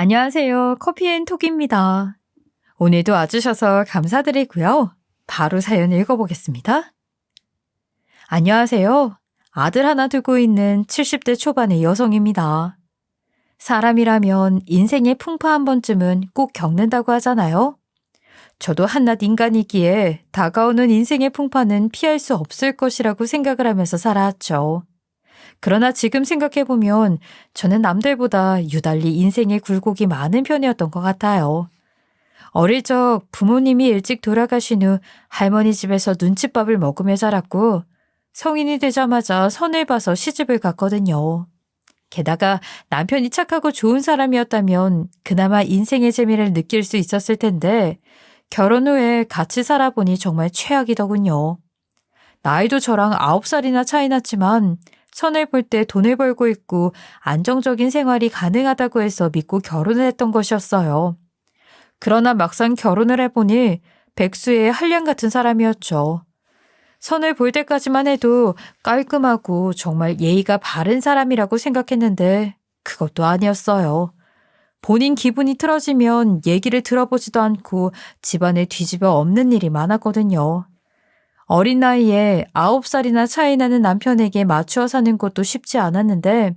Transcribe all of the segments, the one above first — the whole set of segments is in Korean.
안녕하세요. 커피앤톡입니다. 오늘도 와주셔서 감사드리고요. 바로 사연 읽어보겠습니다. 안녕하세요. 아들 하나 두고 있는 70대 초반의 여성입니다. 사람이라면 인생의 풍파 한 번쯤은 꼭 겪는다고 하잖아요. 저도 한낱 인간이기에 다가오는 인생의 풍파는 피할 수 없을 것이라고 생각을 하면서 살아왔죠. 그러나 지금 생각해보면 저는 남들보다 유달리 인생의 굴곡이 많은 편이었던 것 같아요. 어릴 적 부모님이 일찍 돌아가신 후 할머니 집에서 눈칫밥을 먹으며 자랐고 성인이 되자마자 선을 봐서 시집을 갔거든요. 게다가 남편이 착하고 좋은 사람이었다면 그나마 인생의 재미를 느낄 수 있었을 텐데 결혼 후에 같이 살아보니 정말 최악이더군요. 나이도 저랑 9살이나 차이 났지만 선을 볼 때 돈을 벌고 있고 안정적인 생활이 가능하다고 해서 믿고 결혼을 했던 것이었어요. 그러나 막상 결혼을 해보니 백수의 한량 같은 사람이었죠. 선을 볼 때까지만 해도 깔끔하고 정말 예의가 바른 사람이라고 생각했는데 그것도 아니었어요. 본인 기분이 틀어지면 얘기를 들어보지도 않고 집안에 뒤집어 엎는 일이 많았거든요. 어린 나이에 9살이나 차이 나는 남편에게 맞추어 사는 것도 쉽지 않았는데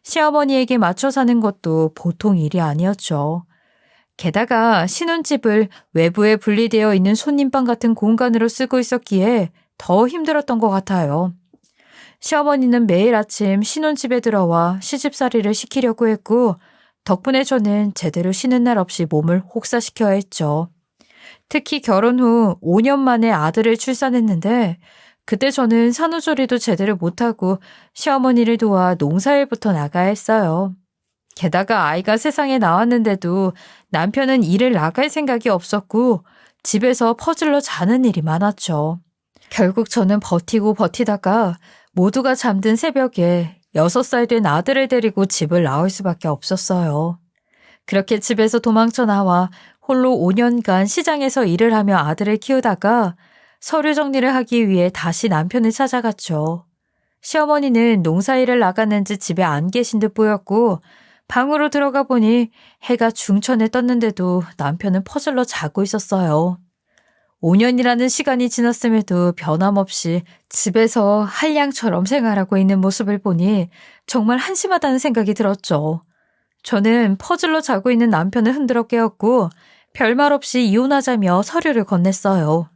시어머니에게 맞춰 사는 것도 보통 일이 아니었죠. 게다가 신혼집을 외부에 분리되어 있는 손님방 같은 공간으로 쓰고 있었기에 더 힘들었던 것 같아요. 시어머니는 매일 아침 신혼집에 들어와 시집살이를 시키려고 했고 덕분에 저는 제대로 쉬는 날 없이 몸을 혹사시켜야 했죠. 특히 결혼 후 5년 만에 아들을 출산했는데 그때 저는 산후조리도 제대로 못하고 시어머니를 도와 농사일부터 나가야 했어요. 게다가 아이가 세상에 나왔는데도 남편은 일을 나갈 생각이 없었고 집에서 퍼질러 자는 일이 많았죠. 결국 저는 버티고 버티다가 모두가 잠든 새벽에 6살 된 아들을 데리고 집을 나올 수밖에 없었어요. 그렇게 집에서 도망쳐 나와 홀로 5년간 시장에서 일을 하며 아들을 키우다가 서류 정리를 하기 위해 다시 남편을 찾아갔죠. 시어머니는 농사일을 나갔는지 집에 안 계신 듯 보였고 방으로 들어가 보니 해가 중천에 떴는데도 남편은 퍼질러 자고 있었어요. 5년이라는 시간이 지났음에도 변함없이 집에서 한량처럼 생활하고 있는 모습을 보니 정말 한심하다는 생각이 들었죠. 저는 퍼즐러 자고 있는 남편을 흔들어 깨웠고 별말 없이 이혼하자며 서류를 건넸어요.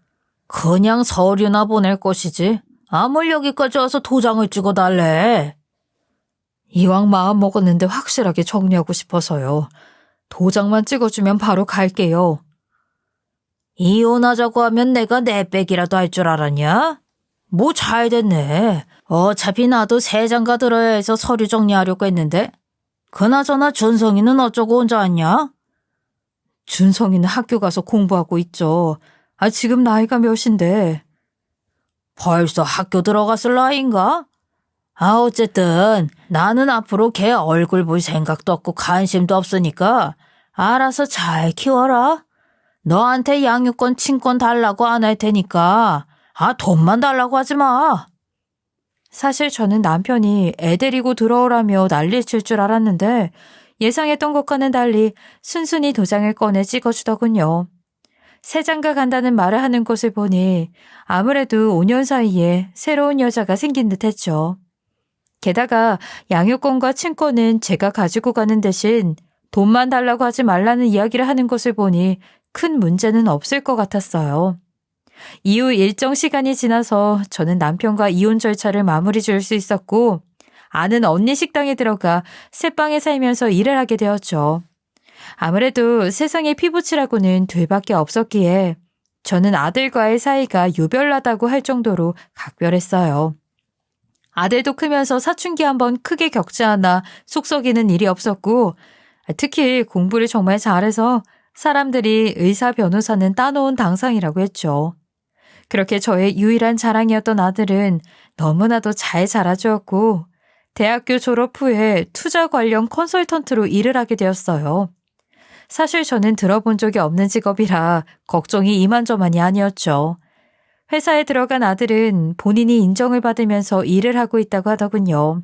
그냥 서류나 보낼 것이지. 아무 여기까지 와서 도장을 찍어달래. 이왕 마음 먹었는데 확실하게 정리하고 싶어서요. 도장만 찍어주면 바로 갈게요. 이혼하자고 하면 내가 내 빽이라도 할 줄 알았냐? 뭐 잘 됐네. 어차피 나도 새 장가 들어야 해서 서류 정리하려고 했는데. 그나저나 준성이는 어쩌고 혼자 왔냐? 준성이는 학교 가서 공부하고 있죠. 지금 나이가 몇인데. 벌써 학교 들어갔을 나이인가? 어쨌든 나는 앞으로 걔 얼굴 볼 생각도 없고 관심도 없으니까 알아서 잘 키워라. 너한테 양육권, 친권 달라고 안 할 테니까 돈만 달라고 하지 마. 사실 저는 남편이 애 데리고 들어오라며 난리 칠 줄 알았는데 예상했던 것과는 달리 순순히 도장을 꺼내 찍어주더군요. 새 장가 간다는 말을 하는 것을 보니 아무래도 5년 사이에 새로운 여자가 생긴 듯 했죠. 게다가 양육권과 친권은 제가 가지고 가는 대신 돈만 달라고 하지 말라는 이야기를 하는 것을 보니 큰 문제는 없을 것 같았어요. 이후 일정 시간이 지나서 저는 남편과 이혼 절차를 마무리 지을 수 있었고 아는 언니 식당에 들어가 새방에 살면서 일을 하게 되었죠. 아무래도 세상에 피부치라고는 둘밖에 없었기에 저는 아들과의 사이가 유별나다고 할 정도로 각별했어요. 아들도 크면서 사춘기 한번 크게 겪지 않아 속썩이는 일이 없었고 특히 공부를 정말 잘해서 사람들이 의사 변호사는 따놓은 당상이라고 했죠. 그렇게 저의 유일한 자랑이었던 아들은 너무나도 잘 자라주었고 대학교 졸업 후에 투자 관련 컨설턴트로 일을 하게 되었어요. 사실 저는 들어본 적이 없는 직업이라 걱정이 이만저만이 아니었죠. 회사에 들어간 아들은 본인이 인정을 받으면서 일을 하고 있다고 하더군요.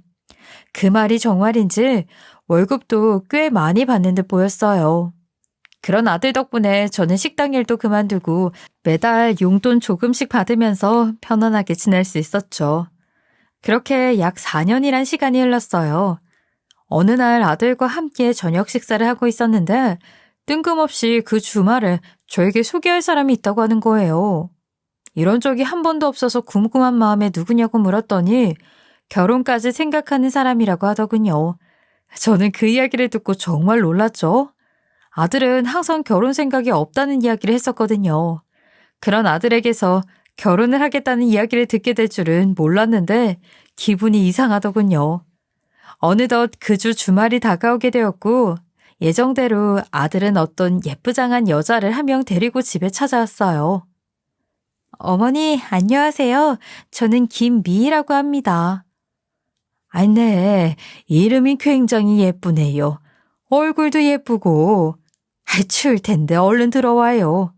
그 말이 정말인지 월급도 꽤 많이 받는 듯 보였어요. 그런 아들 덕분에 저는 식당 일도 그만두고 매달 용돈 조금씩 받으면서 편안하게 지낼 수 있었죠. 그렇게 약 4년이란 시간이 흘렀어요. 어느 날 아들과 함께 저녁 식사를 하고 있었는데 뜬금없이 그 주말에 저에게 소개할 사람이 있다고 하는 거예요. 이런 적이 한 번도 없어서 궁금한 마음에 누구냐고 물었더니 결혼까지 생각하는 사람이라고 하더군요. 저는 그 이야기를 듣고 정말 놀랐죠. 아들은 항상 결혼 생각이 없다는 이야기를 했었거든요. 그런 아들에게서 결혼을 하겠다는 이야기를 듣게 될 줄은 몰랐는데 기분이 이상하더군요. 어느덧 그 주 주말이 다가오게 되었고 예정대로 아들은 어떤 예쁘장한 여자를 한 명 데리고 집에 찾아왔어요. 어머니, 안녕하세요. 저는 김미희라고 합니다. 아이, 네. 이름이 굉장히 예쁘네요. 얼굴도 예쁘고. 추울 텐데 얼른 들어와요.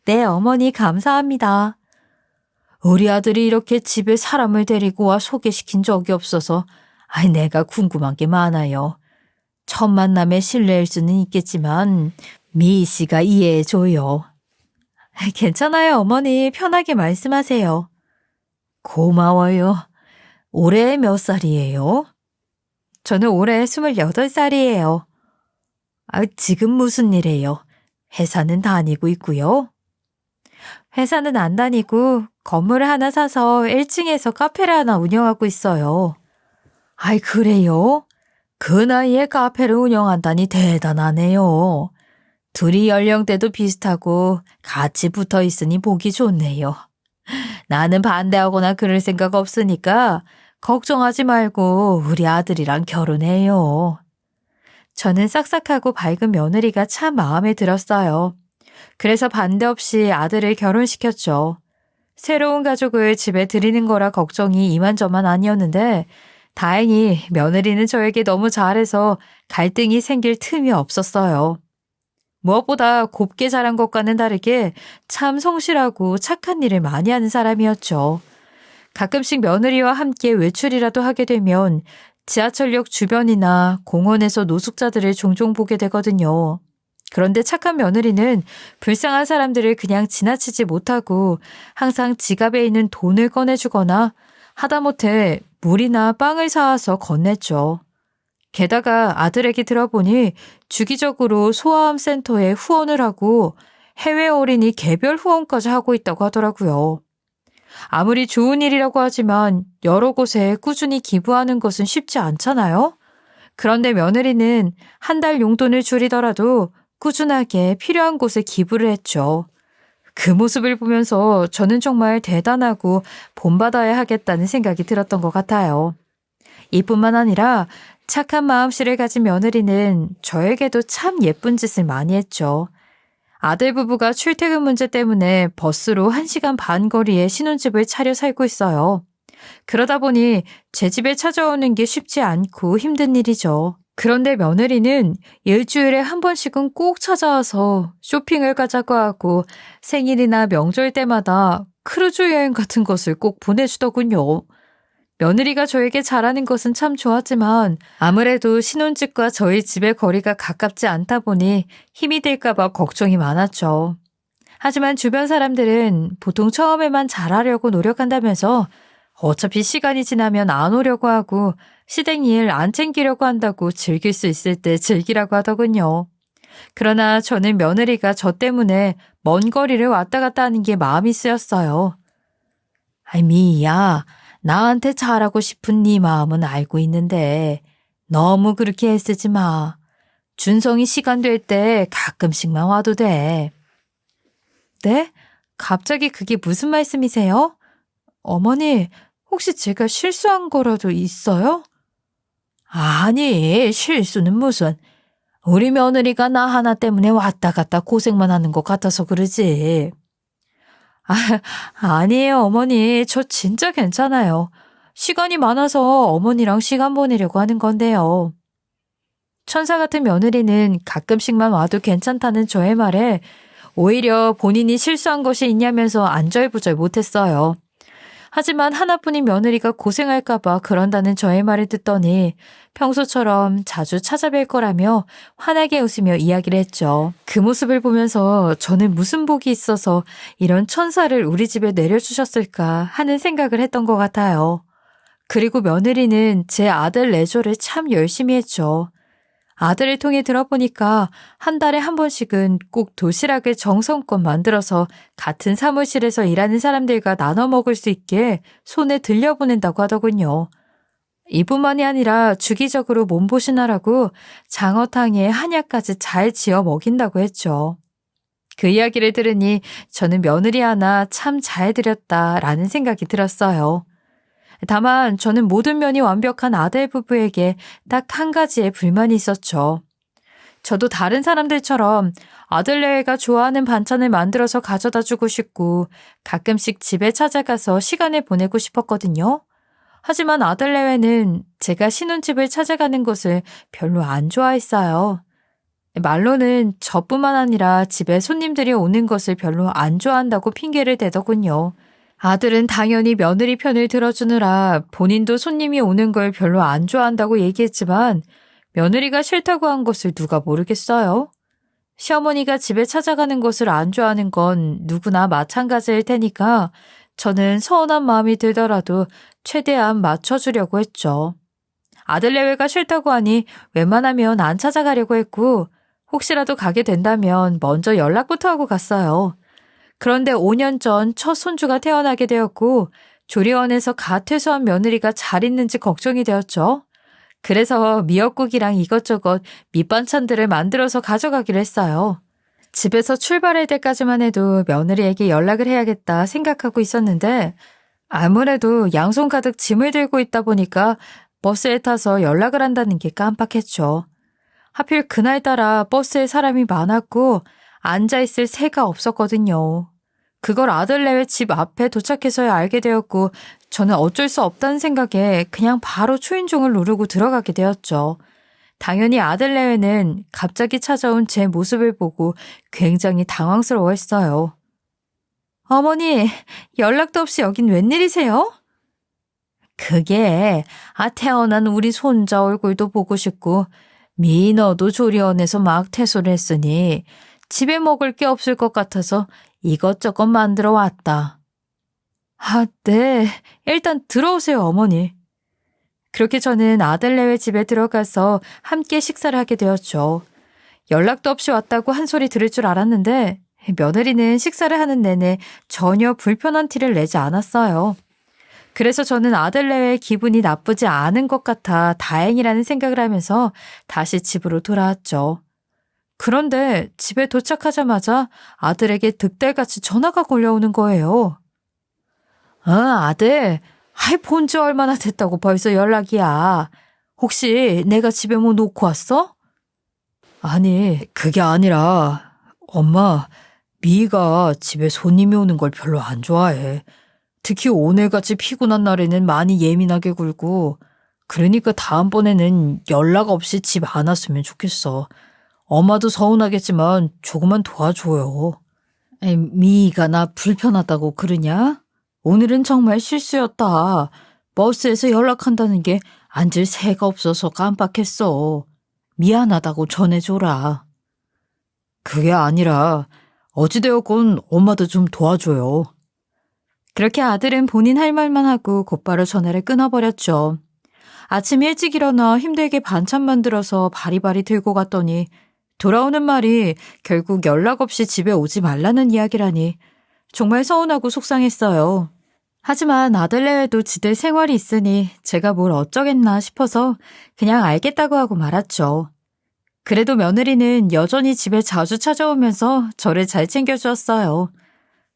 네, 어머니 감사합니다. 우리 아들이 이렇게 집에 사람을 데리고 와 소개시킨 적이 없어서 내가 궁금한 게 많아요. 첫 만남에 실례일 수는 있겠지만 미희 씨가 이해해줘요. 괜찮아요, 어머니. 편하게 말씀하세요. 고마워요. 올해 몇 살이에요? 저는 올해 28살이에요. 지금 무슨 일해요? 회사는 다니고 있고요. 회사는 안 다니고 건물을 하나 사서 1층에서 카페를 하나 운영하고 있어요. 그래요? 그 나이에 카페를 운영한다니 대단하네요. 둘이 연령대도 비슷하고 같이 붙어 있으니 보기 좋네요. 나는 반대하거나 그럴 생각 없으니까 걱정하지 말고 우리 아들이랑 결혼해요. 저는 싹싹하고 밝은 며느리가 참 마음에 들었어요. 그래서 반대 없이 아들을 결혼시켰죠. 새로운 가족을 집에 들이는 거라 걱정이 이만저만 아니었는데 다행히 며느리는 저에게 너무 잘해서 갈등이 생길 틈이 없었어요. 무엇보다 곱게 자란 것과는 다르게 참 성실하고 착한 일을 많이 하는 사람이었죠. 가끔씩 며느리와 함께 외출이라도 하게 되면 지하철역 주변이나 공원에서 노숙자들을 종종 보게 되거든요. 그런데 착한 며느리는 불쌍한 사람들을 그냥 지나치지 못하고 항상 지갑에 있는 돈을 꺼내주거나 하다못해 물이나 빵을 사와서 건넸죠. 게다가 아들에게 들어보니 주기적으로 소아암 센터에 후원을 하고 해외 어린이 개별 후원까지 하고 있다고 하더라고요. 아무리 좋은 일이라고 하지만 여러 곳에 꾸준히 기부하는 것은 쉽지 않잖아요? 그런데 며느리는 한 달 용돈을 줄이더라도 꾸준하게 필요한 곳에 기부를 했죠. 그 모습을 보면서 저는 정말 대단하고 본받아야 하겠다는 생각이 들었던 것 같아요. 이뿐만 아니라 착한 마음씨를 가진 며느리는 저에게도 참 예쁜 짓을 많이 했죠. 아들 부부가 출퇴근 문제 때문에 버스로 1시간 반 거리에 신혼집을 차려 살고 있어요. 그러다 보니 제 집에 찾아오는 게 쉽지 않고 힘든 일이죠. 그런데 며느리는 일주일에 한 번씩은 꼭 찾아와서 쇼핑을 가자고 하고 생일이나 명절 때마다 크루즈 여행 같은 것을 꼭 보내주더군요. 며느리가 저에게 잘하는 것은 참 좋았지만 아무래도 신혼집과 저희 집의 거리가 가깝지 않다 보니 힘이 들까봐 걱정이 많았죠. 하지만 주변 사람들은 보통 처음에만 잘하려고 노력한다면서 어차피 시간이 지나면 안 오려고 하고 시댁일 안 챙기려고 한다고 즐길 수 있을 때 즐기라고 하더군요. 그러나 저는 며느리가 저 때문에 먼 거리를 왔다 갔다 하는 게 마음이 쓰였어요. 미희야, 나한테 잘하고 싶은 네 마음은 알고 있는데 너무 그렇게 애쓰지 마. 준성이 시간 될 때 가끔씩만 와도 돼. 네? 갑자기 그게 무슨 말씀이세요? 어머니, 혹시 제가 실수한 거라도 있어요? 아니, 실수는 무슨. 우리 며느리가 나 하나 때문에 왔다 갔다 고생만 하는 것 같아서 그러지. 아니에요, 어머니. 저 진짜 괜찮아요. 시간이 많아서 어머니랑 시간 보내려고 하는 건데요. 천사 같은 며느리는 가끔씩만 와도 괜찮다는 저의 말에 오히려 본인이 실수한 것이 있냐면서 안절부절 못했어요. 하지만 하나뿐인 며느리가 고생할까봐 그런다는 저의 말을 듣더니 평소처럼 자주 찾아뵐 거라며 환하게 웃으며 이야기를 했죠. 그 모습을 보면서 저는 무슨 복이 있어서 이런 천사를 우리 집에 내려주셨을까 하는 생각을 했던 것 같아요. 그리고 며느리는 제 아들 내조를 참 열심히 했죠. 아들을 통해 들어보니까 한 달에 한 번씩은 꼭 도시락을 정성껏 만들어서 같은 사무실에서 일하는 사람들과 나눠 먹을 수 있게 손에 들려보낸다고 하더군요. 이뿐만이 아니라 주기적으로 몸보신하라고 장어탕에 한약까지 잘 지어 먹인다고 했죠. 그 이야기를 들으니 저는 며느리 하나 참 잘 들였다라는 생각이 들었어요. 다만 저는 모든 면이 완벽한 아들 부부에게 딱 한 가지의 불만이 있었죠. 저도 다른 사람들처럼 아들내외가 좋아하는 반찬을 만들어서 가져다 주고 싶고 가끔씩 집에 찾아가서 시간을 보내고 싶었거든요. 하지만 아들내외는 제가 신혼집을 찾아가는 것을 별로 안 좋아했어요. 말로는 저뿐만 아니라 집에 손님들이 오는 것을 별로 안 좋아한다고 핑계를 대더군요. 아들은 당연히 며느리 편을 들어주느라 본인도 손님이 오는 걸 별로 안 좋아한다고 얘기했지만 며느리가 싫다고 한 것을 누가 모르겠어요? 시어머니가 집에 찾아가는 것을 안 좋아하는 건 누구나 마찬가지일 테니까 저는 서운한 마음이 들더라도 최대한 맞춰주려고 했죠. 아들 내외가 싫다고 하니 웬만하면 안 찾아가려고 했고 혹시라도 가게 된다면 먼저 연락부터 하고 갔어요. 그런데 5년 전 첫 손주가 태어나게 되었고 조리원에서 갓 퇴소한 며느리가 잘 있는지 걱정이 되었죠. 그래서 미역국이랑 이것저것 밑반찬들을 만들어서 가져가기로 했어요. 집에서 출발할 때까지만 해도 며느리에게 연락을 해야겠다 생각하고 있었는데 아무래도 양손 가득 짐을 들고 있다 보니까 버스에 타서 연락을 한다는 게 깜빡했죠. 하필 그날따라 버스에 사람이 많았고 앉아있을 새가 없었거든요. 그걸 아들내외 집 앞에 도착해서야 알게 되었고 저는 어쩔 수 없다는 생각에 그냥 바로 초인종을 누르고 들어가게 되었죠. 당연히 아들내외는 갑자기 찾아온 제 모습을 보고 굉장히 당황스러워했어요. 어머니, 연락도 없이 여긴 웬일이세요? 그게 태어난 우리 손자 얼굴도 보고 싶고 미너도 조리원에서 막 퇴소를 했으니 집에 먹을 게 없을 것 같아서 이것저것 만들어 왔다. 네. 일단 들어오세요, 어머니. 그렇게 저는 아들내외 집에 들어가서 함께 식사를 하게 되었죠. 연락도 없이 왔다고 한 소리 들을 줄 알았는데 며느리는 식사를 하는 내내 전혀 불편한 티를 내지 않았어요. 그래서 저는 아들내외의 기분이 나쁘지 않은 것 같아 다행이라는 생각을 하면서 다시 집으로 돌아왔죠. 그런데 집에 도착하자마자 아들에게 득달같이 전화가 걸려오는 거예요. 아들, 본 지 얼마나 됐다고 벌써 연락이야. 혹시 내가 집에 뭐 놓고 왔어? 아니, 그게 아니라 엄마, 미희가 집에 손님이 오는 걸 별로 안 좋아해. 특히 오늘같이 피곤한 날에는 많이 예민하게 굴고 그러니까 다음번에는 연락 없이 집 안 왔으면 좋겠어. 엄마도 서운하겠지만 조금만 도와줘요. 미희가 나 불편하다고 그러냐? 오늘은 정말 실수였다. 버스에서 연락한다는 게 앉을 새가 없어서 깜빡했어. 미안하다고 전해줘라. 그게 아니라 어찌되었건 엄마도 좀 도와줘요. 그렇게 아들은 본인 할 말만 하고 곧바로 전화를 끊어버렸죠. 아침 일찍 일어나 힘들게 반찬 만들어서 바리바리 들고 갔더니 돌아오는 말이 결국 연락 없이 집에 오지 말라는 이야기라니 정말 서운하고 속상했어요. 하지만 아들내외도 지들 생활이 있으니 제가 뭘 어쩌겠나 싶어서 그냥 알겠다고 하고 말았죠. 그래도 며느리는 여전히 집에 자주 찾아오면서 저를 잘 챙겨주었어요.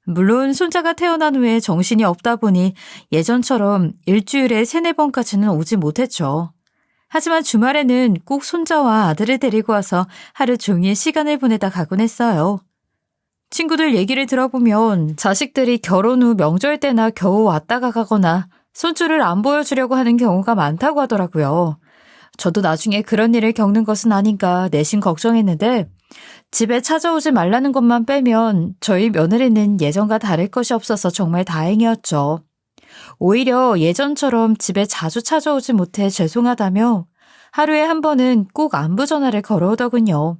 물론 손자가 태어난 후에 정신이 없다 보니 예전처럼 일주일에 3-4번까지는 오지 못했죠. 하지만 주말에는 꼭 손자와 아들을 데리고 와서 하루 종일 시간을 보내다 가곤 했어요. 친구들 얘기를 들어보면 자식들이 결혼 후 명절 때나 겨우 왔다가 가거나 손주를 안 보여주려고 하는 경우가 많다고 하더라고요. 저도 나중에 그런 일을 겪는 것은 아닌가 내심 걱정했는데 집에 찾아오지 말라는 것만 빼면 저희 며느리는 예전과 다를 것이 없어서 정말 다행이었죠. 오히려 예전처럼 집에 자주 찾아오지 못해 죄송하다며 하루에 한 번은 꼭 안부 전화를 걸어오더군요.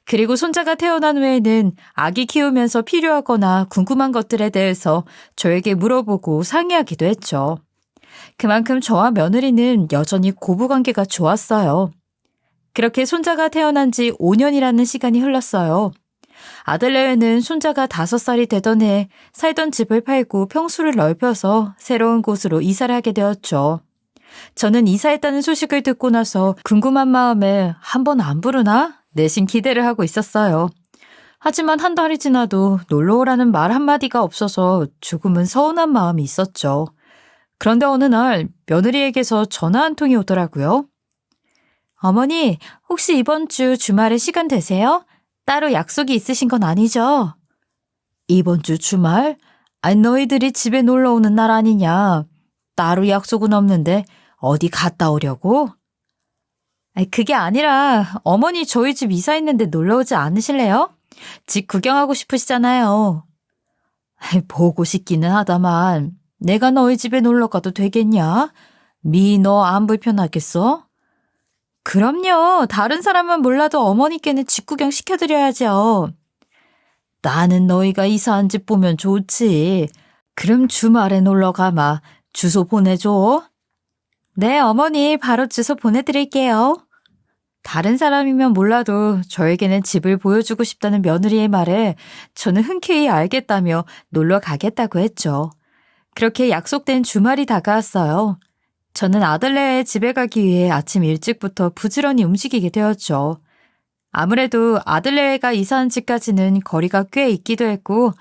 그리고 손자가 태어난 후에는 아기 키우면서 필요하거나 궁금한 것들에 대해서 저에게 물어보고 상의하기도 했죠. 그만큼 저와 며느리는 여전히 고부관계가 좋았어요. 그렇게 손자가 태어난 지 5년이라는 시간이 흘렀어요. 아들내외는 손자가 5살이 되던 해 살던 집을 팔고 평수를 넓혀서 새로운 곳으로 이사를 하게 되었죠. 저는 이사했다는 소식을 듣고 나서 궁금한 마음에 한번 안 부르나? 내심 기대를 하고 있었어요. 하지만 한 달이 지나도 놀러 오라는 말 한마디가 없어서 조금은 서운한 마음이 있었죠. 그런데 어느 날 며느리에게서 전화 한 통이 오더라고요. 어머니, 혹시 이번 주 주말에 시간 되세요? 따로 약속이 있으신 건 아니죠? 이번 주 주말? 아니, 너희들이 집에 놀러 오는 날 아니냐? 따로 약속은 없는데 어디 갔다 오려고? 아니, 그게 아니라 어머니 저희 집 이사했는데 놀러 오지 않으실래요? 집 구경하고 싶으시잖아요. 아이, 보고 싶기는 하다만 내가 너희 집에 놀러 가도 되겠냐? 너 안 불편하겠어? 그럼요. 다른 사람은 몰라도 어머니께는 집 구경 시켜드려야죠. 나는 너희가 이사한 집 보면 좋지. 그럼 주말에 놀러 가마. 주소 보내줘. 네, 어머니 바로 주소 보내드릴게요. 다른 사람이면 몰라도 저에게는 집을 보여주고 싶다는 며느리의 말에 저는 흔쾌히 알겠다며 놀러 가겠다고 했죠. 그렇게 약속된 주말이 다가왔어요. 저는 아들네의 집에 가기 위해 아침 일찍부터 부지런히 움직이게 되었죠. 아무래도 아들네가 이사한 집까지는 거리가 꽤 있기도 했고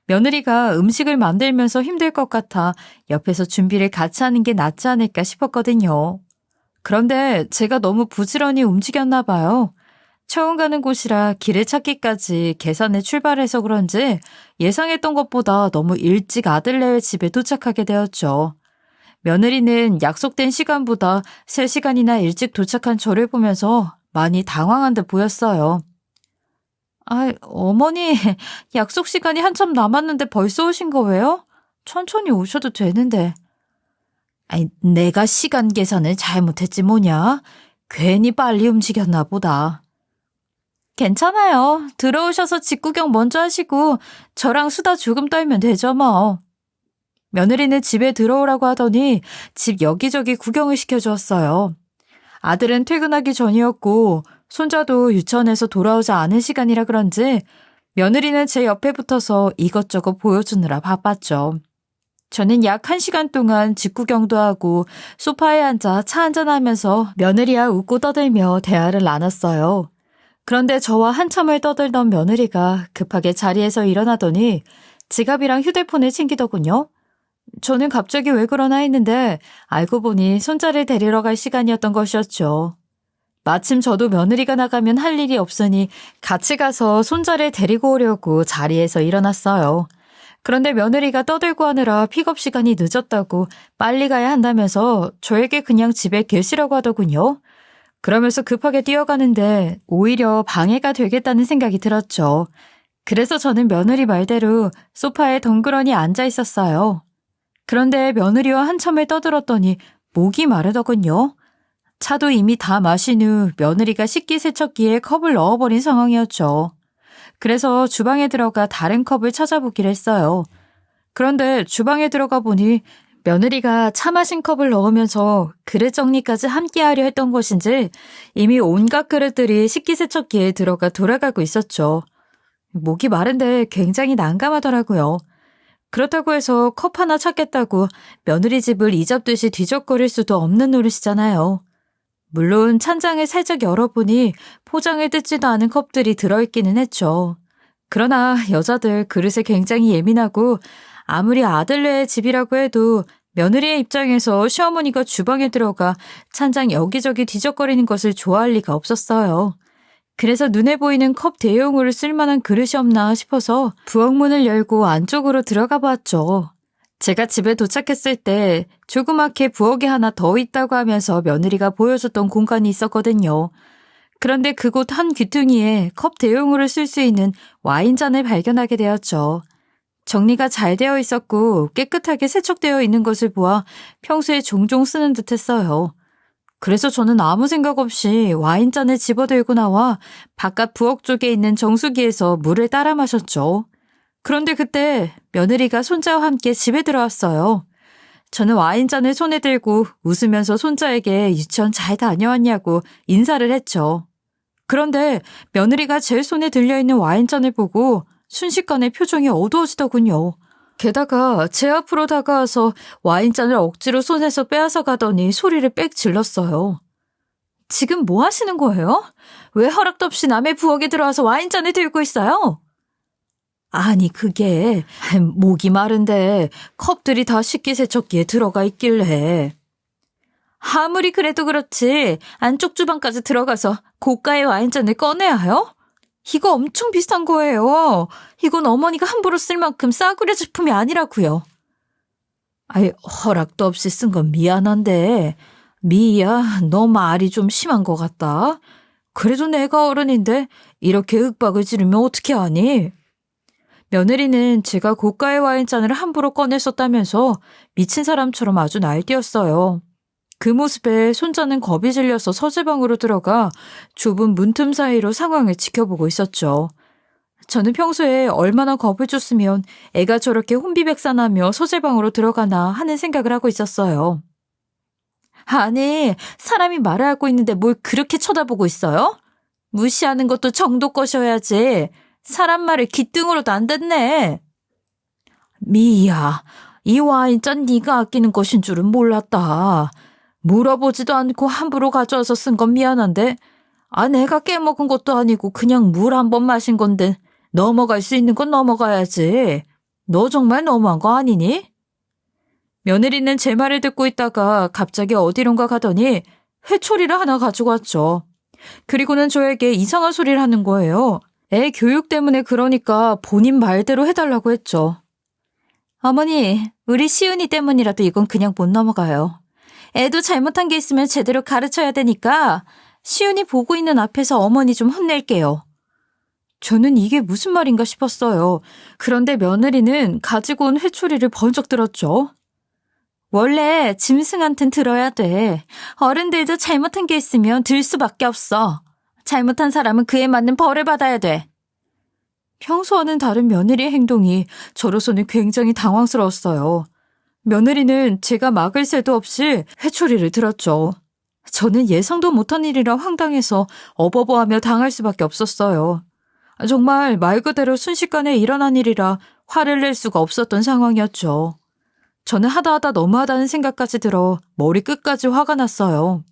며느리가 음식을 만들면서 힘들 것 같아 옆에서 준비를 같이 하는 게 낫지 않을까 싶었거든요. 그런데 제가 너무 부지런히 움직였나 봐요. 처음 가는 곳이라 길을 찾기까지 계산에 출발해서 그런지 예상했던 것보다 너무 일찍 아들네의 집에 도착하게 되었죠. 며느리는 약속된 시간보다 3시간이나 일찍 도착한 저를 보면서 많이 당황한 듯 보였어요. 아, 어머니, 약속 시간이 한참 남았는데 벌써 오신 거예요? 천천히 오셔도 되는데. 아니, 내가 시간 계산을 잘못했지 뭐냐? 괜히 빨리 움직였나 보다. 괜찮아요. 들어오셔서 집 구경 먼저 하시고 저랑 수다 조금 떨면 되죠 뭐. 며느리는 집에 들어오라고 하더니 집 여기저기 구경을 시켜주었어요. 아들은 퇴근하기 전이었고 손자도 유치원에서 돌아오지 않은 시간이라 그런지 며느리는 제 옆에 붙어서 이것저것 보여주느라 바빴죠. 저는 약 1시간 동안 집 구경도 하고 소파에 앉아 차 한잔하면서 며느리와 웃고 떠들며 대화를 나눴어요. 그런데 저와 한참을 떠들던 며느리가 급하게 자리에서 일어나더니 지갑이랑 휴대폰을 챙기더군요. 저는 갑자기 왜 그러나 했는데 알고 보니 손자를 데리러 갈 시간이었던 것이었죠. 마침 저도 며느리가 나가면 할 일이 없으니 같이 가서 손자를 데리고 오려고 자리에서 일어났어요. 그런데 며느리가 떠들고 하느라 픽업 시간이 늦었다고 빨리 가야 한다면서 저에게 그냥 집에 계시라고 하더군요. 그러면서 급하게 뛰어가는데 오히려 방해가 되겠다는 생각이 들었죠. 그래서 저는 며느리 말대로 소파에 덩그러니 앉아 있었어요. 그런데 며느리와 한참을 떠들었더니 목이 마르더군요. 차도 이미 다 마신 후 며느리가 식기세척기에 컵을 넣어버린 상황이었죠. 그래서 주방에 들어가 다른 컵을 찾아보기로 했어요. 그런데 주방에 들어가 보니 며느리가 차 마신 컵을 넣으면서 그릇 정리까지 함께 하려 했던 것인지 이미 온갖 그릇들이 식기세척기에 들어가 돌아가고 있었죠. 목이 마른데 굉장히 난감하더라고요. 그렇다고 해서 컵 하나 찾겠다고 며느리 집을 이잡듯이 뒤적거릴 수도 없는 노릇이잖아요. 물론 찬장을 살짝 열어보니 포장을 뜯지도 않은 컵들이 들어있기는 했죠. 그러나 여자들 그릇에 굉장히 예민하고 아무리 아들네의 집이라고 해도 며느리의 입장에서 시어머니가 주방에 들어가 찬장 여기저기 뒤적거리는 것을 좋아할 리가 없었어요. 그래서 눈에 보이는 컵 대용으로 쓸만한 그릇이 없나 싶어서 부엌문을 열고 안쪽으로 들어가 보았죠. 제가 집에 도착했을 때 조그맣게 부엌에 하나 더 있다고 하면서 며느리가 보여줬던 공간이 있었거든요. 그런데 그곳 한 귀퉁이에 컵 대용으로 쓸 수 있는 와인잔을 발견하게 되었죠. 정리가 잘 되어 있었고 깨끗하게 세척되어 있는 것을 보아 평소에 종종 쓰는 듯 했어요. 그래서 저는 아무 생각 없이 와인잔을 집어들고 나와 바깥 부엌 쪽에 있는 정수기에서 물을 따라 마셨죠. 그런데 그때 며느리가 손자와 함께 집에 들어왔어요. 저는 와인잔을 손에 들고 웃으면서 손자에게 유치원 잘 다녀왔냐고 인사를 했죠. 그런데 며느리가 제 손에 들려있는 와인잔을 보고 순식간에 표정이 어두워지더군요. 게다가 제 앞으로 다가와서 와인잔을 억지로 손에서 빼앗아 가더니 소리를 빽 질렀어요. 지금 뭐 하시는 거예요? 왜 허락도 없이 남의 부엌에 들어와서 와인잔을 들고 있어요? 아니 그게 목이 마른데 컵들이 다 식기세척기에 들어가 있길래. 아무리 그래도 그렇지 안쪽 주방까지 들어가서 고가의 와인잔을 꺼내야 해요? 이거 엄청 비싼 거예요. 이건 어머니가 함부로 쓸 만큼 싸구려 제품이 아니라고요. 아이 허락도 없이 쓴 건 미안한데 미희야 너 말이 좀 심한 것 같다. 그래도 내가 어른인데 이렇게 윽박을 지르면 어떻게 하니? 며느리는 제가 고가의 와인잔을 함부로 꺼냈었다면서 미친 사람처럼 아주 날뛰었어요. 그 모습에 손자는 겁이 질려서 서재방으로 들어가 좁은 문틈 사이로 상황을 지켜보고 있었죠. 저는 평소에 얼마나 겁을 줬으면 애가 저렇게 혼비백산하며 서재방으로 들어가나 하는 생각을 하고 있었어요. 아니, 사람이 말을 하고 있는데 뭘 그렇게 쳐다보고 있어요? 무시하는 것도 정도껏이어야지. 사람 말을 귓등으로도 안 듣네. 미희야, 이 와인잔 네가 아끼는 것인 줄은 몰랐다. 물어보지도 않고 함부로 가져와서 쓴 건 미안한데 내가 깨먹은 것도 아니고 그냥 물 한 번 마신 건데 넘어갈 수 있는 건 넘어가야지. 너 정말 너무한 거 아니니? 며느리는 제 말을 듣고 있다가 갑자기 어디론가 가더니 회초리를 하나 가지고 왔죠. 그리고는 저에게 이상한 소리를 하는 거예요. 애 교육 때문에 그러니까 본인 말대로 해달라고 했죠. 어머니, 우리 시은이 때문이라도 이건 그냥 못 넘어가요. 애도 잘못한 게 있으면 제대로 가르쳐야 되니까 시은이 보고 있는 앞에서 어머니 좀 혼낼게요. 저는 이게 무슨 말인가 싶었어요. 그런데 며느리는 가지고 온 회초리를 번쩍 들었죠. 원래 짐승한텐 들어야 돼. 어른들도 잘못한 게 있으면 들 수밖에 없어. 잘못한 사람은 그에 맞는 벌을 받아야 돼. 평소와는 다른 며느리의 행동이 저로서는 굉장히 당황스러웠어요. 며느리는 제가 막을 새도 없이 회초리를 들었죠. 저는 예상도 못한 일이라 황당해서 어버버하며 당할 수밖에 없었어요. 정말 말 그대로 순식간에 일어난 일이라 화를 낼 수가 없었던 상황이었죠. 저는 하다 너무하다는 생각까지 들어 머리 끝까지 화가 났어요.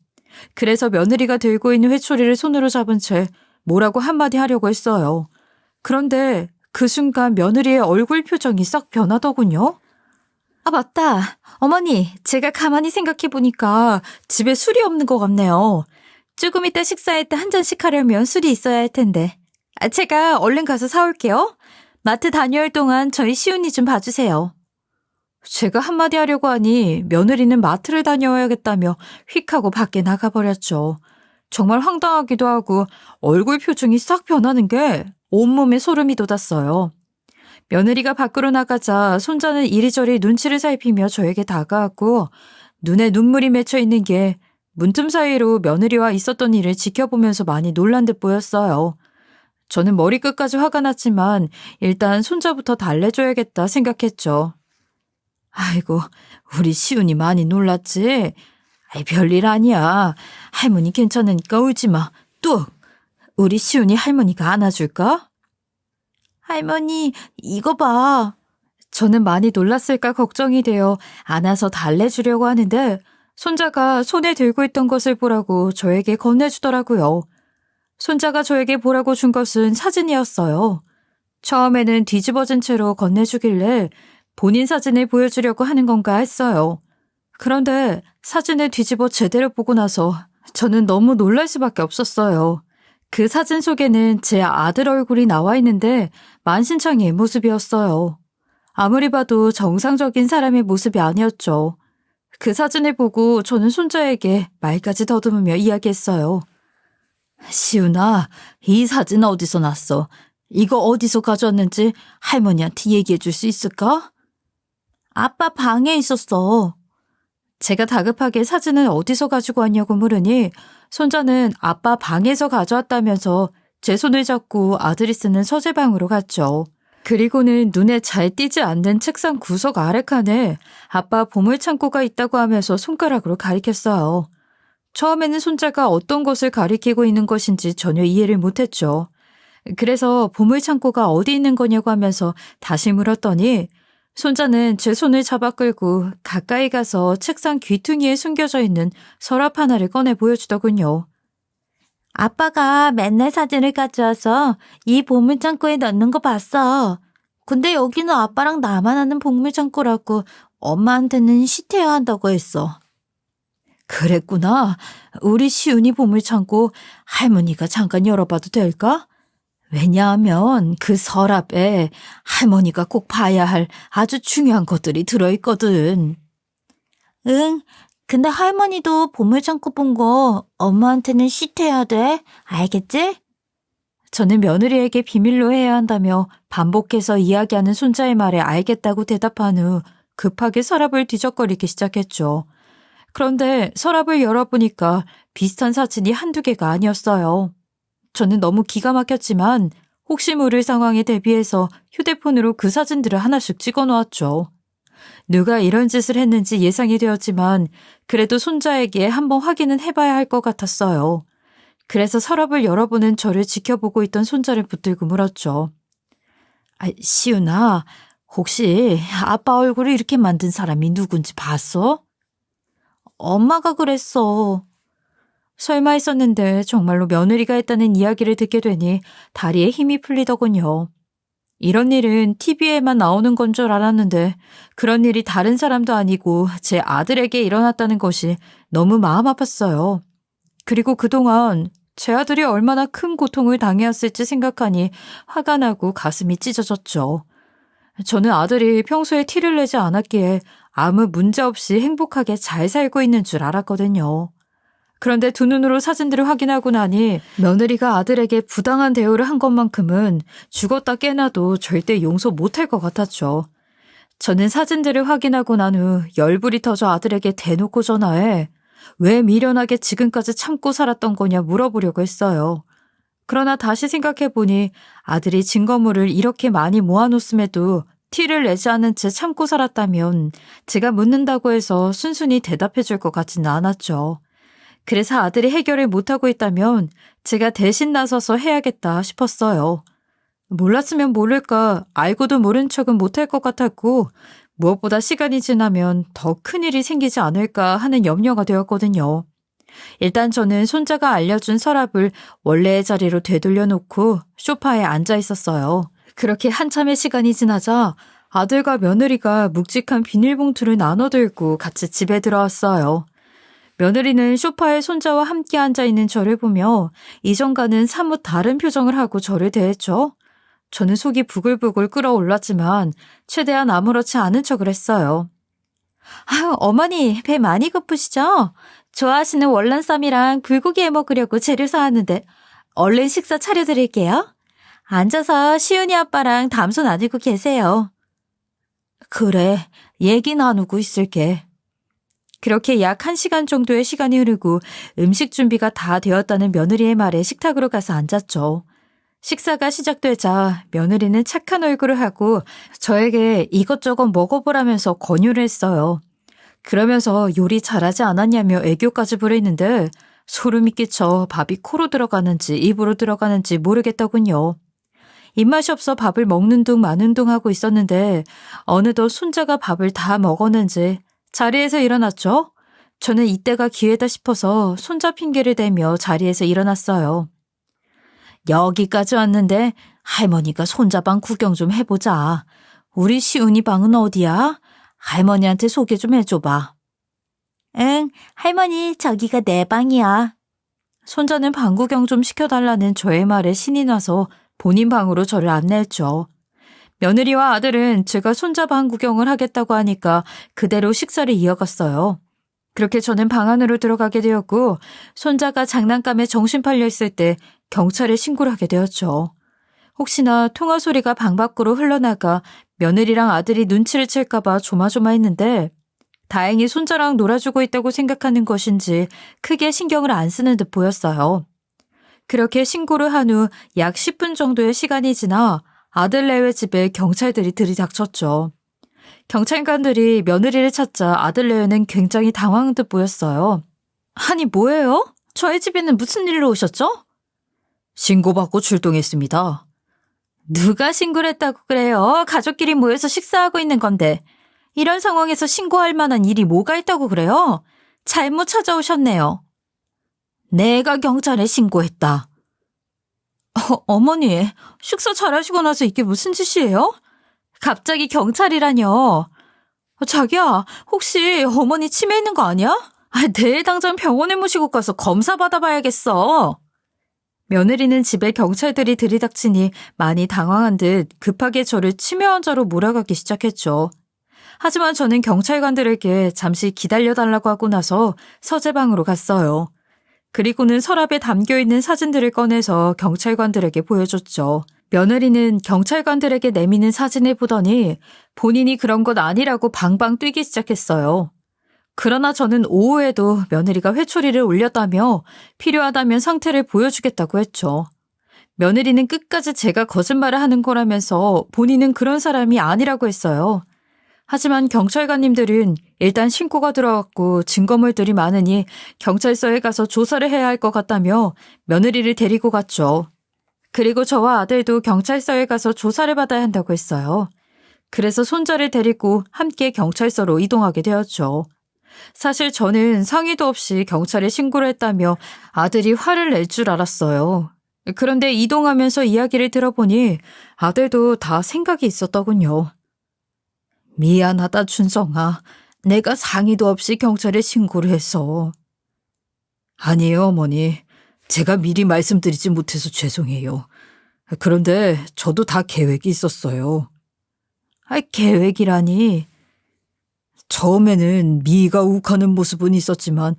그래서 며느리가 들고 있는 회초리를 손으로 잡은 채 뭐라고 한마디 하려고 했어요. 그런데 그 순간 며느리의 얼굴 표정이 싹 변하더군요. 아, 맞다. 어머니, 제가 가만히 생각해보니까 집에 술이 없는 것 같네요. 조금 이따 식사할 때 한 잔씩 하려면 술이 있어야 할 텐데. 제가 얼른 가서 사올게요. 마트 다녀올 동안 저희 시훈이 좀 봐주세요. 제가 한마디 하려고 하니 며느리는 마트를 다녀와야겠다며 휙 하고 밖에 나가버렸죠. 정말 황당하기도 하고 얼굴 표정이 싹 변하는 게 온몸에 소름이 돋았어요. 며느리가 밖으로 나가자 손자는 이리저리 눈치를 살피며 저에게 다가왔고 눈에 눈물이 맺혀 있는 게 문틈 사이로 며느리와 있었던 일을 지켜보면서 많이 놀란 듯 보였어요. 저는 머리끝까지 화가 났지만 일단 손자부터 달래줘야겠다 생각했죠. 아이고, 우리 시훈이 많이 놀랐지? 별일 아니야. 할머니 괜찮으니까 울지 마. 뚝! 우리 시훈이 할머니가 안아줄까? 할머니, 이거 봐. 저는 많이 놀랐을까 걱정이 되어 안아서 달래주려고 하는데 손자가 손에 들고 있던 것을 보라고 저에게 건네주더라고요. 손자가 저에게 보라고 준 것은 사진이었어요. 처음에는 뒤집어진 채로 건네주길래 본인 사진을 보여주려고 하는 건가 했어요. 그런데 사진을 뒤집어 제대로 보고 나서 저는 너무 놀랄 수밖에 없었어요. 그 사진 속에는 제 아들 얼굴이 나와 있는데 만신창이의 모습이었어요. 아무리 봐도 정상적인 사람의 모습이 아니었죠. 그 사진을 보고 저는 손자에게 말까지 더듬으며 이야기했어요. 시훈아, 이 사진 어디서 났어? 이거 어디서 가져왔는지 할머니한테 얘기해 줄 수 있을까? 아빠 방에 있었어. 제가 다급하게 사진을 어디서 가지고 왔냐고 물으니 손자는 아빠 방에서 가져왔다면서 제 손을 잡고 아들이 쓰는 서재방으로 갔죠. 그리고는 눈에 잘 띄지 않는 책상 구석 아래 칸에 아빠 보물창고가 있다고 하면서 손가락으로 가리켰어요. 처음에는 손자가 어떤 것을 가리키고 있는 것인지 전혀 이해를 못했죠. 그래서 보물창고가 어디 있는 거냐고 하면서 다시 물었더니 손자는 제 손을 잡아 끌고 가까이 가서 책상 귀퉁이에 숨겨져 있는 서랍 하나를 꺼내 보여주더군요. 아빠가 맨날 사진을 가져와서 이 보물창고에 넣는 거 봤어. 근데 여기는 아빠랑 나만 아는 보물창고라고 엄마한테는 시태야 한다고 했어. 그랬구나. 우리 시은이 보물창고 할머니가 잠깐 열어봐도 될까? 왜냐하면 그 서랍에 할머니가 꼭 봐야 할 아주 중요한 것들이 들어있거든. 응, 근데 할머니도 보물창고 본 거 엄마한테는 시트해야 돼. 알겠지? 저는 며느리에게 비밀로 해야 한다며 반복해서 이야기하는 손자의 말에 알겠다고 대답한 후 급하게 서랍을 뒤적거리기 시작했죠. 그런데 서랍을 열어보니까 비슷한 사진이 한두 개가 아니었어요. 저는 너무 기가 막혔지만 혹시 모를 상황에 대비해서 휴대폰으로 그 사진들을 하나씩 찍어 놓았죠. 누가 이런 짓을 했는지 예상이 되었지만 그래도 손자에게 한번 확인은 해봐야 할 것 같았어요. 그래서 서랍을 열어보는 저를 지켜보고 있던 손자를 붙들고 물었죠. 시은아, 혹시 아빠 얼굴을 이렇게 만든 사람이 누군지 봤어? 엄마가 그랬어. 설마 했었는데 정말로 며느리가 했다는 이야기를 듣게 되니 다리에 힘이 풀리더군요. 이런 일은 TV에만 나오는 건 줄 알았는데 그런 일이 다른 사람도 아니고 제 아들에게 일어났다는 것이 너무 마음 아팠어요. 그리고 그동안 제 아들이 얼마나 큰 고통을 당해왔을지 생각하니 화가 나고 가슴이 찢어졌죠. 저는 아들이 평소에 티를 내지 않았기에 아무 문제 없이 행복하게 잘 살고 있는 줄 알았거든요. 그런데 두 눈으로 사진들을 확인하고 나니 며느리가 아들에게 부당한 대우를 한 것만큼은 죽었다 깨나도 절대 용서 못할 것 같았죠. 저는 사진들을 확인하고 난 후 열불이 터져 아들에게 대놓고 전화해 왜 미련하게 지금까지 참고 살았던 거냐 물어보려고 했어요. 그러나 다시 생각해보니 아들이 증거물을 이렇게 많이 모아놓음에도 티를 내지 않은 채 참고 살았다면 제가 묻는다고 해서 순순히 대답해줄 것 같지는 않았죠. 그래서 아들이 해결을 못하고 있다면 제가 대신 나서서 해야겠다 싶었어요. 몰랐으면 모를까 알고도 모른 척은 못할 것 같았고 무엇보다 시간이 지나면 더 큰일이 생기지 않을까 하는 염려가 되었거든요. 일단 저는 손자가 알려준 서랍을 원래의 자리로 되돌려 놓고 소파에 앉아 있었어요. 그렇게 한참의 시간이 지나자 아들과 며느리가 묵직한 비닐봉투를 나눠 들고 같이 집에 들어왔어요. 며느리는 소파에 손자와 함께 앉아있는 저를 보며 이전과는 사뭇 다른 표정을 하고 저를 대했죠. 저는 속이 부글부글 끓어올랐지만 최대한 아무렇지 않은 척을 했어요. 어머니 배 많이 고프시죠? 좋아하시는 월남쌈이랑 불고기 해 먹으려고 재료 사왔는데 얼른 식사 차려드릴게요. 앉아서 시은이 아빠랑 담소 나누고 계세요. 그래, 얘기 나누고 있을게. 그렇게 약 1시간 정도의 시간이 흐르고 음식 준비가 다 되었다는 며느리의 말에 식탁으로 가서 앉았죠. 식사가 시작되자 며느리는 착한 얼굴을 하고 저에게 이것저것 먹어보라면서 권유를 했어요. 그러면서 요리 잘하지 않았냐며 애교까지 부리는데 소름이 끼쳐 밥이 코로 들어가는지 입으로 들어가는지 모르겠더군요. 입맛이 없어 밥을 먹는 둥 마는 둥 하고 있었는데 어느덧 손자가 밥을 다 먹었는지 자리에서 일어났죠. 저는 이때가 기회다 싶어서 손자 핑계를 대며 자리에서 일어났어요. 여기까지 왔는데 할머니가 손자 방 구경 좀 해보자. 우리 시은이 방은 어디야? 할머니한테 소개 좀 해줘봐. 응, 할머니 저기가 내 방이야. 손자는 방 구경 좀 시켜달라는 저의 말에 신이 나서 본인 방으로 저를 안내했죠. 며느리와 아들은 제가 손자 방 구경을 하겠다고 하니까 그대로 식사를 이어갔어요. 그렇게 저는 방 안으로 들어가게 되었고 손자가 장난감에 정신 팔려 있을 때 경찰에 신고를 하게 되었죠. 혹시나 통화 소리가 방 밖으로 흘러나가 며느리랑 아들이 눈치를 챌까봐 조마조마했는데 다행히 손자랑 놀아주고 있다고 생각하는 것인지 크게 신경을 안 쓰는 듯 보였어요. 그렇게 신고를 한 후 약 10분 정도의 시간이 지나 아들네외 집에 경찰들이 들이닥쳤죠. 경찰관들이 며느리를 찾자 아들네외는 굉장히 당황한 듯 보였어요. 아니 뭐예요? 저희 집에는 무슨 일로 오셨죠? 신고받고 출동했습니다. 누가 신고를 했다고 그래요? 가족끼리 모여서 식사하고 있는 건데. 이런 상황에서 신고할 만한 일이 뭐가 있다고 그래요? 잘못 찾아오셨네요. 내가 경찰에 신고했다. 어머니, 식사 잘하시고 나서 이게 무슨 짓이에요? 갑자기 경찰이라뇨. 자기야, 혹시 어머니 치매 있는 거 아니야? 내일 당장 병원에 모시고 가서 검사 받아봐야겠어. 며느리는 집에 경찰들이 들이닥치니 많이 당황한 듯 급하게 저를 치매 환자로 몰아가기 시작했죠. 하지만 저는 경찰관들에게 잠시 기다려달라고 하고 나서 서재방으로 갔어요. 그리고는 서랍에 담겨있는 사진들을 꺼내서 경찰관들에게 보여줬죠. 며느리는 경찰관들에게 내미는 사진을 보더니 본인이 그런 것 아니라고 방방 뛰기 시작했어요. 그러나 저는 오후에도 며느리가 회초리를 올렸다며 필요하다면 상태를 보여주겠다고 했죠. 며느리는 끝까지 제가 거짓말을 하는 거라면서 본인은 그런 사람이 아니라고 했어요. 하지만 경찰관님들은 일단 신고가 들어왔고 증거물들이 많으니 경찰서에 가서 조사를 해야 할 것 같다며 며느리를 데리고 갔죠. 그리고 저와 아들도 경찰서에 가서 조사를 받아야 한다고 했어요. 그래서 손자를 데리고 함께 경찰서로 이동하게 되었죠. 사실 저는 상의도 없이 경찰에 신고를 했다며 아들이 화를 낼 줄 알았어요. 그런데 이동하면서 이야기를 들어보니 아들도 다 생각이 있었더군요. 미안하다 준성아. 내가 상의도 없이 경찰에 신고를 했어. 아니에요 어머니. 제가 미리 말씀드리지 못해서 죄송해요. 그런데 저도 다 계획이 있었어요. 계획이라니. 처음에는 미희가 욱하는 모습은 있었지만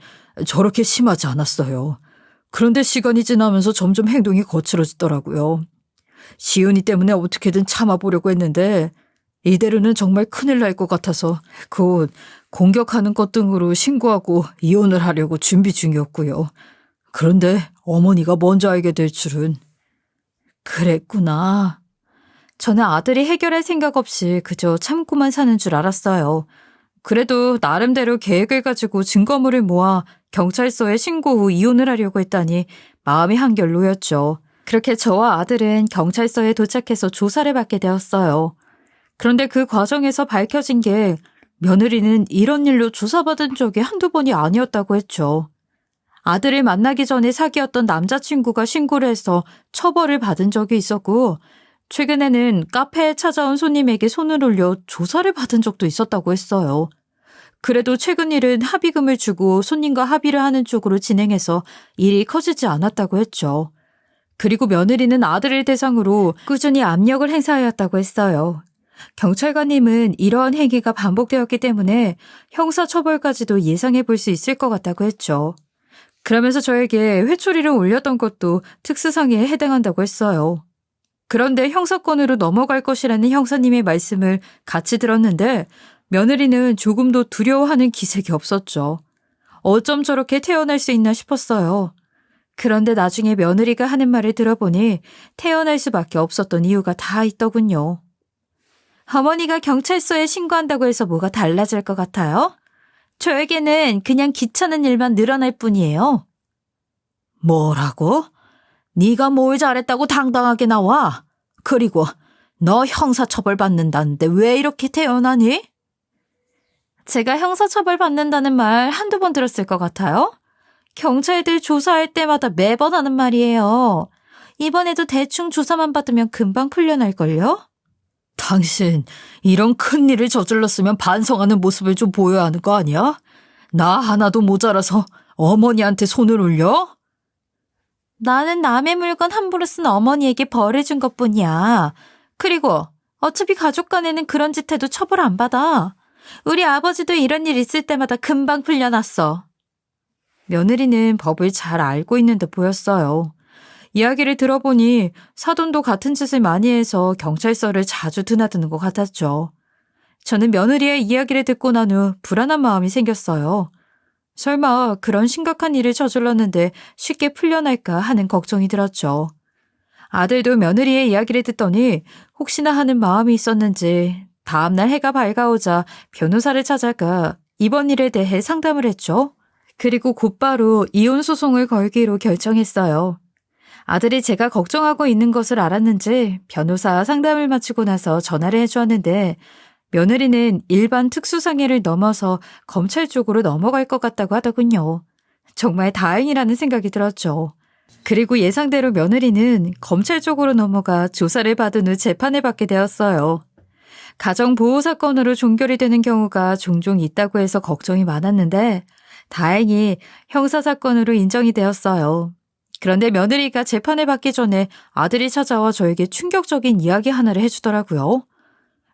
저렇게 심하지 않았어요. 그런데 시간이 지나면서 점점 행동이 거칠어지더라고요. 시은이 때문에 어떻게든 참아보려고 했는데 이대로는 정말 큰일 날 것 같아서 곧 공격하는 것 등으로 신고하고 이혼을 하려고 준비 중이었고요. 그런데 어머니가 먼저 알게 될 줄은. 그랬구나. 저는 아들이 해결할 생각 없이 그저 참고만 사는 줄 알았어요. 그래도 나름대로 계획을 가지고 증거물을 모아 경찰서에 신고 후 이혼을 하려고 했다니 마음이 한결 놓였죠. 그렇게 저와 아들은 경찰서에 도착해서 조사를 받게 되었어요. 그런데 그 과정에서 밝혀진 게 며느리는 이런 일로 조사받은 적이 한두 번이 아니었다고 했죠. 아들을 만나기 전에 사귀었던 남자친구가 신고를 해서 처벌을 받은 적이 있었고 최근에는 카페에 찾아온 손님에게 손을 올려 조사를 받은 적도 있었다고 했어요. 그래도 최근 일은 합의금을 주고 손님과 합의를 하는 쪽으로 진행해서 일이 커지지 않았다고 했죠. 그리고 며느리는 아들을 대상으로 꾸준히 압력을 행사하였다고 했어요. 경찰관님은 이러한 행위가 반복되었기 때문에 형사처벌까지도 예상해 볼 수 있을 것 같다고 했죠. 그러면서 저에게 회초리를 올렸던 것도 특수상해에 해당한다고 했어요. 그런데 형사권으로 넘어갈 것이라는 형사님의 말씀을 같이 들었는데 며느리는 조금도 두려워하는 기색이 없었죠. 어쩜 저렇게 태어날 수 있나 싶었어요. 그런데 나중에 며느리가 하는 말을 들어보니 태어날 수밖에 없었던 이유가 다 있더군요. 어머니가 경찰서에 신고한다고 해서 뭐가 달라질 것 같아요? 저에게는 그냥 귀찮은 일만 늘어날 뿐이에요. 뭐라고? 네가 뭘 잘했다고 당당하게 나와? 그리고 너 형사처벌 받는다는데 왜 이렇게 태어나니? 제가 형사처벌 받는다는 말 한두 번 들었을 것 같아요? 경찰들 조사할 때마다 매번 하는 말이에요. 이번에도 대충 조사만 받으면 금방 풀려날걸요? 당신 이런 큰일을 저질렀으면 반성하는 모습을 좀 보여야 하는 거 아니야? 나 하나도 모자라서 어머니한테 손을 올려? 나는 남의 물건 함부로 쓴 어머니에게 벌을 준 것뿐이야. 그리고 어차피 가족 간에는 그런 짓 해도 처벌 안 받아. 우리 아버지도 이런 일 있을 때마다 금방 풀려났어. 며느리는 법을 잘 알고 있는 듯 보였어요. 이야기를 들어보니 사돈도 같은 짓을 많이 해서 경찰서를 자주 드나드는 것 같았죠. 저는 며느리의 이야기를 듣고 난 후 불안한 마음이 생겼어요. 설마 그런 심각한 일을 저질렀는데 쉽게 풀려날까 하는 걱정이 들었죠. 아들도 며느리의 이야기를 듣더니 혹시나 하는 마음이 있었는지 다음날 해가 밝아오자 변호사를 찾아가 이번 일에 대해 상담을 했죠. 그리고 곧바로 이혼 소송을 걸기로 결정했어요. 아들이 제가 걱정하고 있는 것을 알았는지 변호사 상담을 마치고 나서 전화를 해주었는데 며느리는 일반 특수상해를 넘어서 검찰 쪽으로 넘어갈 것 같다고 하더군요. 정말 다행이라는 생각이 들었죠. 그리고 예상대로 며느리는 검찰 쪽으로 넘어가 조사를 받은 후 재판을 받게 되었어요. 가정보호 사건으로 종결이 되는 경우가 종종 있다고 해서 걱정이 많았는데 다행히 형사사건으로 인정이 되었어요. 그런데 며느리가 재판을 받기 전에 아들이 찾아와 저에게 충격적인 이야기 하나를 해주더라고요.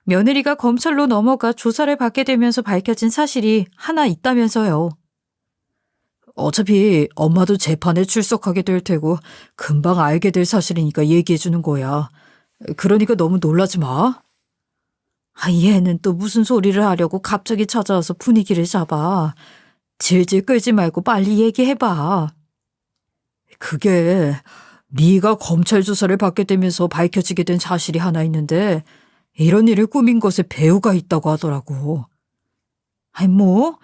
며느리가 검찰로 넘어가 조사를 받게 되면서 밝혀진 사실이 하나 있다면서요. 어차피 엄마도 재판에 출석하게 될 테고 금방 알게 될 사실이니까 얘기해 주는 거야. 그러니까 너무 놀라지 마. 얘는 또 무슨 소리를 하려고 갑자기 찾아와서 분위기를 잡아. 질질 끌지 말고 빨리 얘기해봐. 그게 네가 검찰 조사를 받게 되면서 밝혀지게 된 사실이 하나 있는데 이런 일을 꾸민 것에 배우가 있다고 하더라고. 뭐?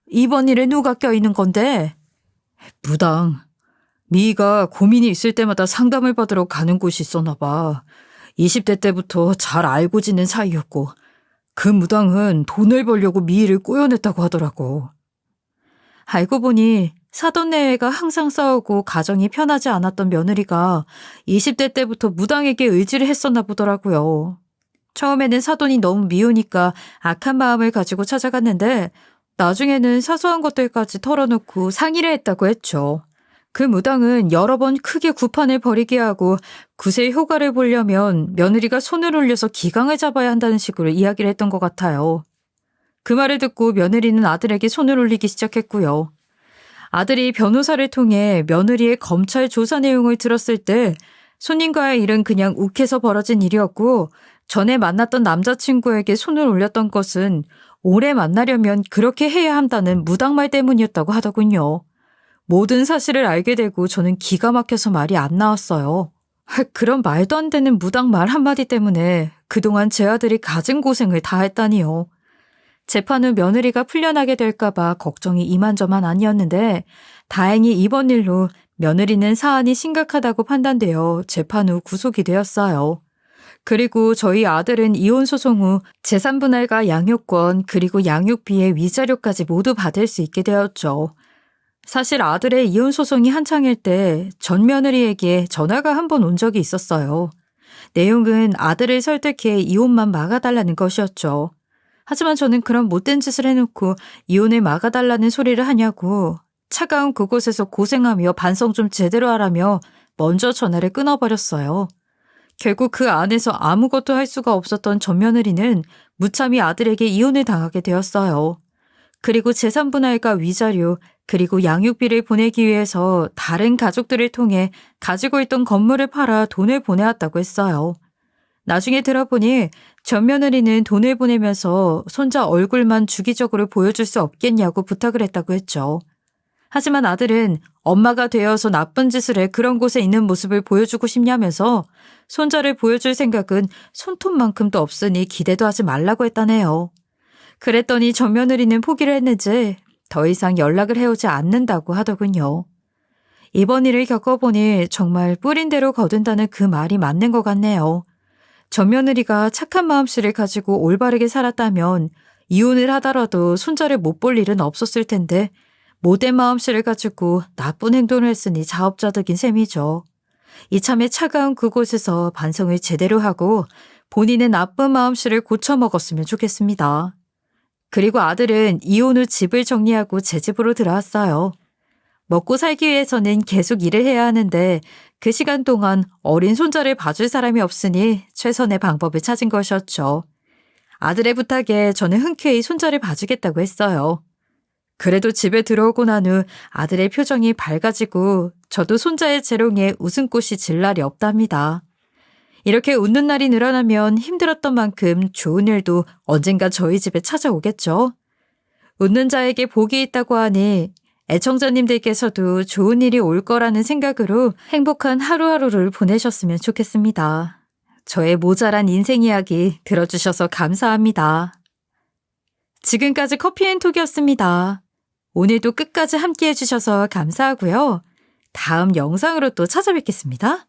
이번 일에 누가 껴있는 건데? 무당. 미가 고민이 있을 때마다 상담을 받으러 가는 곳이 있었나 봐. 20대 때부터 잘 알고 지낸 사이였고 그 무당은 돈을 벌려고 미희를 꼬여냈다고 하더라고. 알고 보니 사돈내외가 항상 싸우고 가정이 편하지 않았던 며느리가 20대 때부터 무당에게 의지를 했었나 보더라고요. 처음에는 사돈이 너무 미우니까 악한 마음을 가지고 찾아갔는데 나중에는 사소한 것들까지 털어놓고 상의를 했다고 했죠. 그 무당은 여러 번 크게 구판을 벌이게 하고 굿의 효과를 보려면 며느리가 손을 올려서 기강을 잡아야 한다는 식으로 이야기를 했던 것 같아요. 그 말을 듣고 며느리는 아들에게 손을 올리기 시작했고요. 아들이 변호사를 통해 며느리의 검찰 조사 내용을 들었을 때 손님과의 일은 그냥 욱해서 벌어진 일이었고 전에 만났던 남자친구에게 손을 올렸던 것은 오래 만나려면 그렇게 해야 한다는 무당말 때문이었다고 하더군요. 모든 사실을 알게 되고 저는 기가 막혀서 말이 안 나왔어요. 그런 말도 안 되는 무당말 한마디 때문에 그동안 제 아들이 가진 고생을 다 했다니요. 재판 후 며느리가 풀려나게 될까봐 걱정이 이만저만 아니었는데 다행히 이번 일로 며느리는 사안이 심각하다고 판단되어 재판 후 구속이 되었어요. 그리고 저희 아들은 이혼 소송 후 재산분할과 양육권 그리고 양육비의 위자료까지 모두 받을 수 있게 되었죠. 사실 아들의 이혼 소송이 한창일 때 전 며느리에게 전화가 한 번 온 적이 있었어요. 내용은 아들을 설득해 이혼만 막아달라는 것이었죠. 하지만 저는 그런 못된 짓을 해놓고 이혼을 막아달라는 소리를 하냐고 차가운 그곳에서 고생하며 반성 좀 제대로 하라며 먼저 전화를 끊어버렸어요. 결국 그 안에서 아무것도 할 수가 없었던 전 며느리는 무참히 아들에게 이혼을 당하게 되었어요. 그리고 재산분할과 위자료 그리고 양육비를 보내기 위해서 다른 가족들을 통해 가지고 있던 건물을 팔아 돈을 보내왔다고 했어요. 나중에 들어보니 전 며느리는 돈을 보내면서 손자 얼굴만 주기적으로 보여줄 수 없겠냐고 부탁을 했다고 했죠. 하지만 아들은 엄마가 되어서 나쁜 짓을 해 그런 곳에 있는 모습을 보여주고 싶냐면서 손자를 보여줄 생각은 손톱만큼도 없으니 기대도 하지 말라고 했다네요. 그랬더니 전 며느리는 포기를 했는지 더 이상 연락을 해오지 않는다고 하더군요. 이번 일을 겪어보니 정말 뿌린 대로 거둔다는 그 말이 맞는 것 같네요. 전 며느리가 착한 마음씨를 가지고 올바르게 살았다면 이혼을 하더라도 손자를 못 볼 일은 없었을 텐데 못된 마음씨를 가지고 나쁜 행동을 했으니 자업자득인 셈이죠. 이참에 차가운 그곳에서 반성을 제대로 하고 본인의 나쁜 마음씨를 고쳐먹었으면 좋겠습니다. 그리고 아들은 이혼 후 집을 정리하고 제 집으로 들어왔어요. 먹고 살기 위해서는 계속 일을 해야 하는데 그 시간 동안 어린 손자를 봐줄 사람이 없으니 최선의 방법을 찾은 것이었죠. 아들의 부탁에 저는 흔쾌히 손자를 봐주겠다고 했어요. 그래도 집에 들어오고 난 후 아들의 표정이 밝아지고 저도 손자의 재롱에 웃음꽃이 질 날이 없답니다. 이렇게 웃는 날이 늘어나면 힘들었던 만큼 좋은 일도 언젠가 저희 집에 찾아오겠죠. 웃는 자에게 복이 있다고 하니 애청자님들께서도 좋은 일이 올 거라는 생각으로 행복한 하루하루를 보내셨으면 좋겠습니다. 저의 모자란 인생 이야기 들어주셔서 감사합니다. 지금까지 커피앤톡이었습니다. 오늘도 끝까지 함께 해주셔서 감사하고요. 다음 영상으로 또 찾아뵙겠습니다.